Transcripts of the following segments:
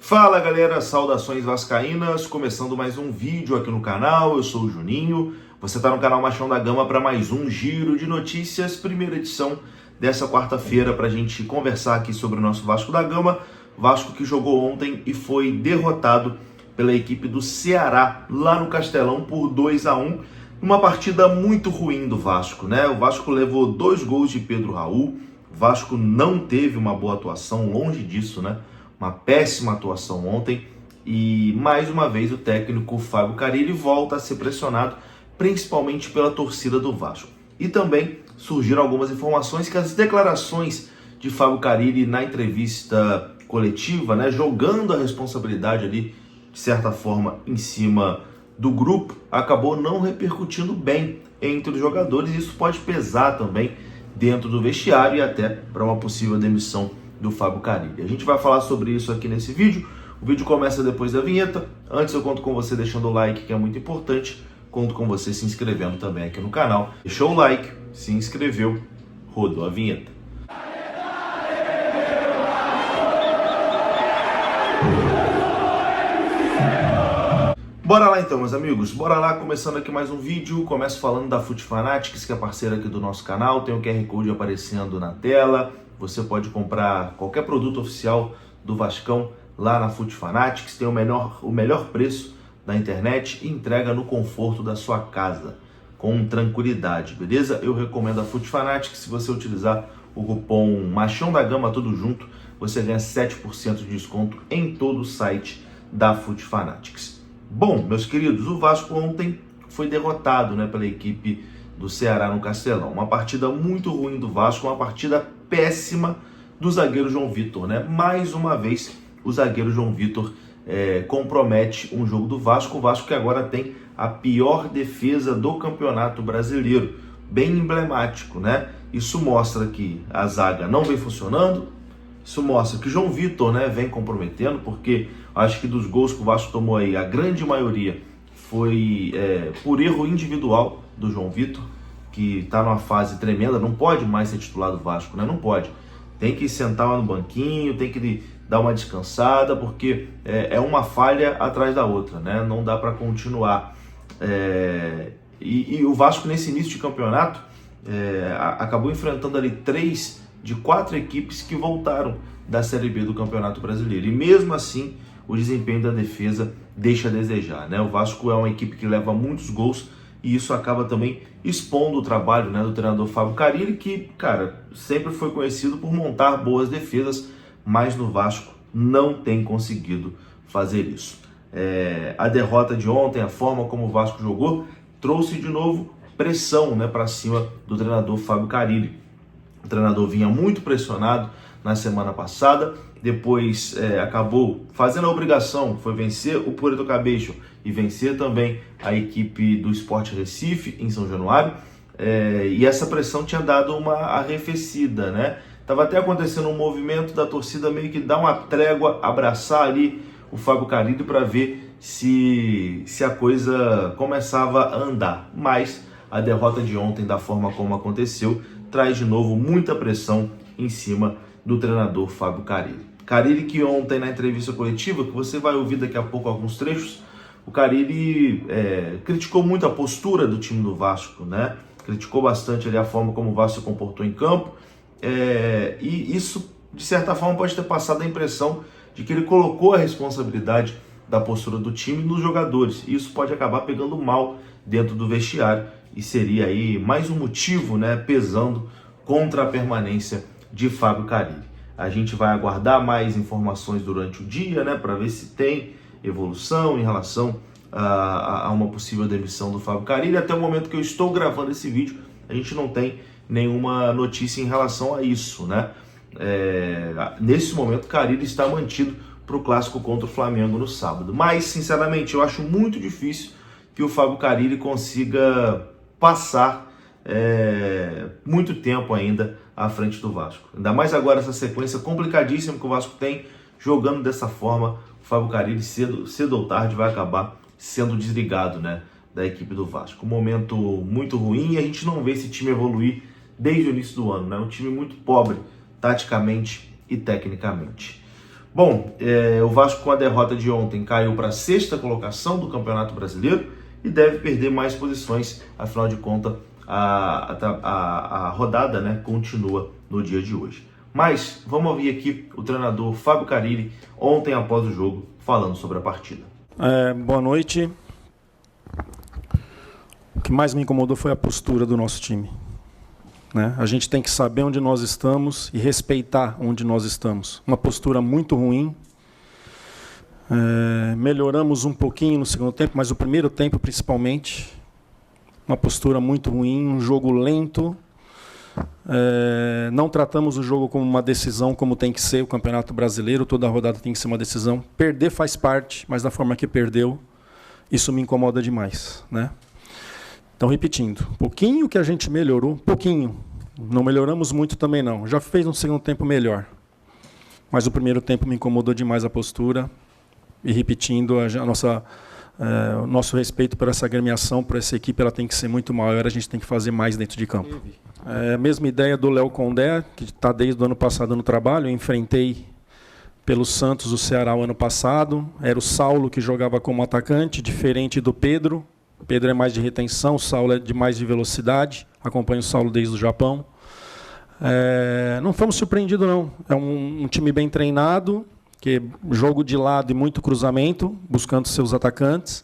Fala galera, saudações vascaínas, começando mais um vídeo aqui no canal, eu sou o Juninho, você está no canal Machão da Gama para mais um Giro de Notícias, primeira edição dessa quarta-feira para a gente conversar aqui sobre o nosso Vasco da Gama, Vasco que jogou ontem e foi derrotado pela equipe do Ceará lá no Castelão por 2-1, uma partida muito ruim do Vasco, né? O Vasco levou 2 gols de Pedro Raul, o Vasco não teve uma boa atuação, longe disso, né? Uma péssima atuação ontem e mais uma vez o técnico Fábio Carille volta a ser pressionado, principalmente pela torcida do Vasco. E também surgiram algumas informações que as declarações de Fábio Carille na entrevista coletiva, né, jogando a responsabilidade ali, de certa forma, em cima do grupo, acabou não repercutindo bem entre os jogadores. Isso pode pesar também dentro do vestiário e até para uma possível demissão do Fábio Carille. A gente vai falar sobre isso aqui nesse vídeo. O vídeo começa depois da vinheta. Antes eu conto com você deixando o like, que é muito importante. Conto com você se inscrevendo também aqui no canal. Deixou o like, se inscreveu, rodou a vinheta. Bora lá então, meus amigos, bora lá, começando aqui mais um vídeo. Começo falando da FUT Fanatics, que é parceira aqui do nosso canal. Tem o QR Code aparecendo na tela. Você pode comprar qualquer produto oficial do Vascão lá na FUT Fanatics. Tem o melhor preço da internet e entrega no conforto da sua casa, com tranquilidade, beleza? Eu recomendo a FUT Fanatics. Se você utilizar o cupom Machão da Gama tudo junto, você ganha 7% de desconto em todo o site da FUT Fanatics. Bom, meus queridos, o Vasco ontem foi derrotado, né, pela equipe do Ceará no Castelão. Uma partida muito ruim do Vasco, uma partida péssima do zagueiro João Vitor, né? Mais uma vez, o zagueiro João Vitor compromete um jogo do Vasco. O Vasco que agora tem a pior defesa do Campeonato Brasileiro. Bem emblemático, né? Isso mostra que a zaga não vem funcionando. Isso mostra que João Vitor, né, vem comprometendo, porque acho que dos gols que o Vasco tomou aí, a grande maioria foi por erro individual do João Vitor, que está numa fase tremenda, não pode mais ser titular do Vasco, né? Não pode. Tem que sentar lá no banquinho, tem que dar uma descansada, porque é uma falha atrás da outra, né? Não dá para continuar. E o Vasco, nesse início de campeonato, acabou enfrentando ali 3 de 4 equipes que voltaram da Série B do Campeonato Brasileiro. E mesmo assim, o desempenho da defesa deixa a desejar, né? O Vasco é uma equipe que leva muitos gols e isso acaba também expondo o trabalho, né, do treinador Fábio Carille, que, cara, sempre foi conhecido por montar boas defesas, mas no Vasco não tem conseguido fazer isso. A derrota de ontem, a forma como o Vasco jogou, trouxe de novo pressão, né, para cima do treinador Fábio Carille. O treinador vinha muito pressionado na semana passada, depois acabou fazendo a obrigação, foi vencer o Puerto Cabello e vencer também a equipe do Sport Recife em São Januário, e essa pressão tinha dado uma arrefecida, né? Tava até acontecendo um movimento da torcida meio que dar uma trégua, abraçar ali o Fábio Carille para ver se a coisa começava a andar, mas a derrota de ontem, da forma como aconteceu, traz de novo muita pressão em cima do treinador Fábio Carille. Carille que ontem na entrevista coletiva, que você vai ouvir daqui a pouco alguns trechos, o Carille criticou muito a postura do time do Vasco, né? Criticou bastante ali a forma como o Vasco se comportou em campo, e isso, de certa forma, pode ter passado a impressão de que ele colocou a responsabilidade da postura do time nos jogadores. E isso pode acabar pegando mal dentro do vestiário e seria aí mais um motivo, né, pesando contra a permanência de Fábio Carille. A gente vai aguardar mais informações durante o dia, né, para ver se tem evolução em relação a uma possível demissão do Fábio Carille. Até o momento que eu estou gravando esse vídeo, a gente não tem nenhuma notícia em relação a isso, né? Nesse momento, Carille está mantido para o clássico contra o Flamengo no sábado. Mas, sinceramente, eu acho muito difícil que o Fábio Carille consiga passar muito tempo ainda à frente do Vasco. Ainda mais agora essa sequência complicadíssima que o Vasco tem, jogando dessa forma, o Fábio Carille cedo ou tarde vai acabar sendo desligado, né, da equipe do Vasco. Um momento muito ruim e a gente não vê esse time evoluir desde o início do ano, né? Um time muito pobre taticamente e tecnicamente. Bom, o Vasco com a derrota de ontem caiu para a 6ª colocação do Campeonato Brasileiro e deve perder mais posições, afinal de contas a rodada, né, continua no dia de hoje. Mas vamos ouvir aqui o treinador Fábio Carille ontem após o jogo falando sobre a partida. Boa noite. O que mais me incomodou foi a postura do nosso time. Né? A gente tem que saber onde nós estamos e respeitar onde nós estamos. Uma postura muito ruim. Melhoramos um pouquinho no segundo tempo, mas o primeiro tempo principalmente. Uma postura muito ruim, um jogo lento. Não tratamos o jogo como uma decisão, como tem que ser o Campeonato Brasileiro. Toda rodada tem que ser uma decisão. Perder faz parte, mas da forma que perdeu, isso me incomoda demais. Né? Então, repetindo, pouquinho que a gente melhorou, pouquinho. Não melhoramos muito também não. Já fez um segundo tempo melhor. Mas o primeiro tempo me incomodou demais a postura. E repetindo, o nosso respeito por essa agremiação, por essa equipe, ela tem que ser muito maior, a gente tem que fazer mais dentro de campo. A mesma ideia do Léo Condé, que está desde o ano passado no trabalho. Eu enfrentei pelo Santos o Ceará o ano passado. Era o Saulo que jogava como atacante, diferente do Pedro. O Pedro é mais de retenção, o Saulo é de mais de velocidade. Acompanho o Saulo desde o Japão. Não fomos surpreendidos, não. É um time bem treinado, que jogo de lado e muito cruzamento, buscando seus atacantes.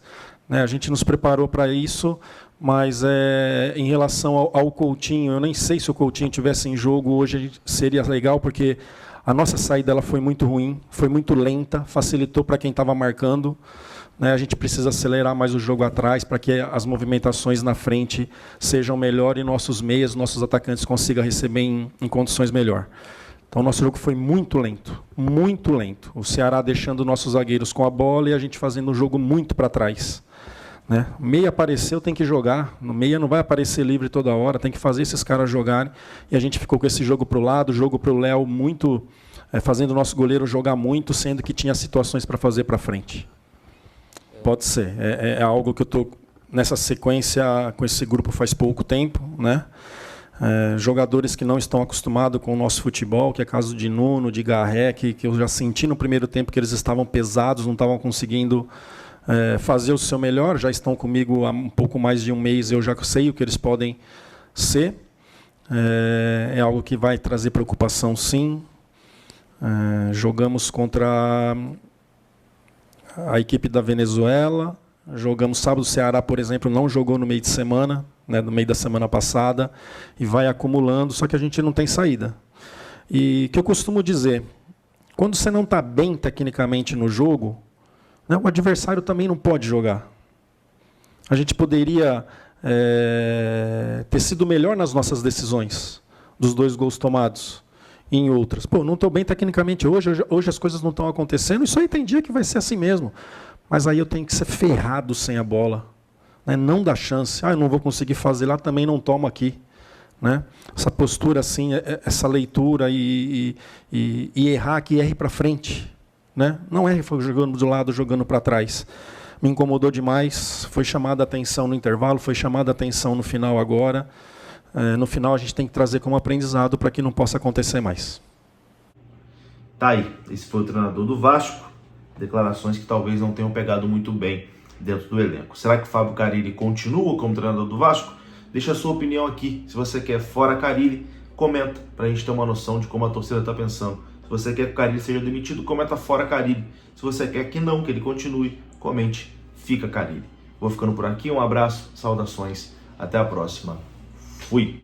A gente nos preparou para isso, mas em relação ao Coutinho, eu nem sei se o Coutinho tivesse em jogo hoje seria legal, porque a nossa saída ela foi muito ruim, foi muito lenta, facilitou para quem estava marcando. A gente precisa acelerar mais o jogo atrás para que as movimentações na frente sejam melhores e nossos meias, nossos atacantes consigam receber em condições melhores. Então, o nosso jogo foi muito lento, muito lento. O Ceará deixando nossos zagueiros com a bola e a gente fazendo um jogo muito para trás. O meia apareceu, tem que jogar. No meia não vai aparecer livre toda hora, tem que fazer esses caras jogarem. E a gente ficou com esse jogo para o lado, jogo para o Léo muito, fazendo o nosso goleiro jogar muito, sendo que tinha situações para fazer para frente. Pode ser. É algo que eu estou nessa sequência com esse grupo faz pouco tempo. Jogadores que não estão acostumados com o nosso futebol, que é caso de Nuno, de Garré, que eu já senti no primeiro tempo que eles estavam pesados, não estavam conseguindo fazer o seu melhor. Já estão comigo há um pouco mais de um mês, eu já sei o que eles podem ser. É algo que vai trazer preocupação, sim. Jogamos contra a equipe da Venezuela, jogamos sábado. O Ceará, por exemplo, não jogou no meio de semana, no meio da semana passada, e vai acumulando, só que a gente não tem saída. E o que eu costumo dizer, quando você não está bem tecnicamente no jogo, o adversário também não pode jogar. A gente poderia ter sido melhor nas nossas decisões, dos 2 gols tomados. Em outras. Não estou bem tecnicamente hoje as coisas não estão acontecendo, isso aí tem dia que vai ser assim mesmo. Mas aí eu tenho que ser ferrado sem a bola. Não dá chance. Eu não vou conseguir fazer lá, também não tomo aqui. Essa postura assim, essa leitura e errar que erre para frente. Não erre jogando do lado, jogando para trás. Me incomodou demais, foi chamada a atenção no intervalo, foi chamada a atenção no final agora. No final a gente tem que trazer como aprendizado para que não possa acontecer mais. Tá aí, esse foi o treinador do Vasco, declarações que talvez não tenham pegado muito bem dentro do elenco. Será que o Fábio Carille continua como treinador do Vasco? Deixa a sua opinião aqui. Se você quer fora Carille, comenta para a gente ter uma noção de como a torcida está pensando. Se você quer que o Carille seja demitido, comenta fora Carille. Se você quer que não, que ele continue, comente fica Carille. Vou ficando por aqui, um abraço, saudações, até a próxima. Fui!